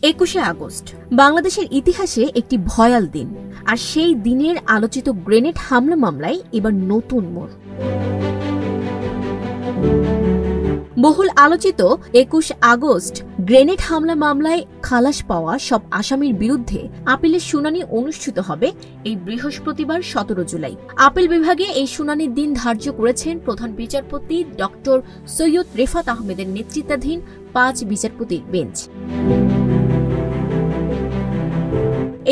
21শে August বাংলাদেশের ইতিহাসে একটি ভয়াল দিন, আর সেই দিনের আলোচিত গ্রেনেড হামলা মামলায় এবার নতুন মোড়। বহুল আলোচিত 21 আগস্ট গ্রেনেড হামলা মামলায় খালাস পাওয়া সব আসামির বিরুদ্ধে আপিলের শুনানি অনুষ্ঠিত হবে এই বৃহস্পতিবার 17 জুলাই। আপিল বিভাগে এই শুনানির দিন ধার্য করেছেন প্রধান বিচারপতি ডক্টর সৈয়দ রেফাত আহমেদের নেতৃত্বাধীন 5 বিচারপতির বেঞ্চ।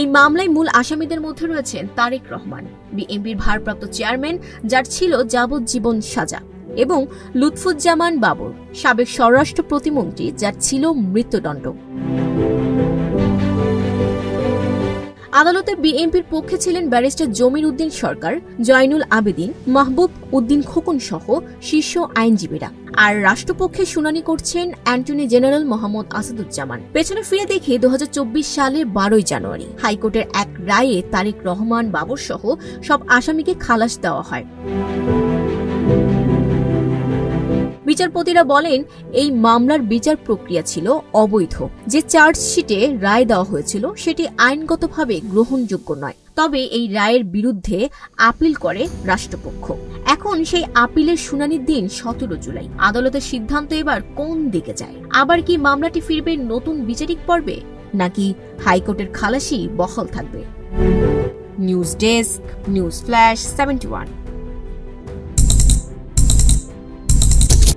এই মামলায় মূল আসামিদের মধ্যে রয়েছেন তারেক রহমান, বিএনপির ভারপ্রাপ্ত চেয়ারম্যান যার ছিল যাবজ্জীবন সাজা, এবং লুৎফুজ্জামান বাবর, সাবেক স্বরাষ্ট্র প্রতিমন্ত্রী যার ছিল মৃত্যুদণ্ড। আদালতে বিএনপির পক্ষে ছিলেন ব্যারিস্টার জমির উদ্দিন সরকার, জয়নুল আবেদিন, মাহবুব উদ্দিন খোকন সহ শীর্ষ আইনজীবীরা, আর রাষ্ট্রপক্ষে শুনানি করছেন অ্যাটর্নি জেনারেল মোহাম্মদ আসাদুজ্জামান। পেছনে ফিরে দেখি 2024 সালের 12 জানুয়ারি হাইকোর্টের এক রায়ে তারেক রহমান, বাবর সহ সব আসামিকে খালাস দেওয়া হয়। বিচারপতিরা বলেন এই মামলার বিচার প্রক্রিয়া ছিল অবৈধ, যে চার্জশিটে রায় দেওয়া হয়েছিল সেটি আইনগতভাবে গ্রহণযোগ্য নয়। তবে এই রায়ের বিরুদ্ধে আপিল করে রাষ্ট্রপক্ষ। এখন সেই আপিলের শুনানির দিন 17 জুলাই। আদালতের সিদ্ধান্ত এবার কোন দিকে যায়? আবার কি মামলাটি ফিরবে নতুন বিচারিক পর্বে, নাকি হাইকোর্টের খালাসি বহাল থাকবে? News desk, news flash 71।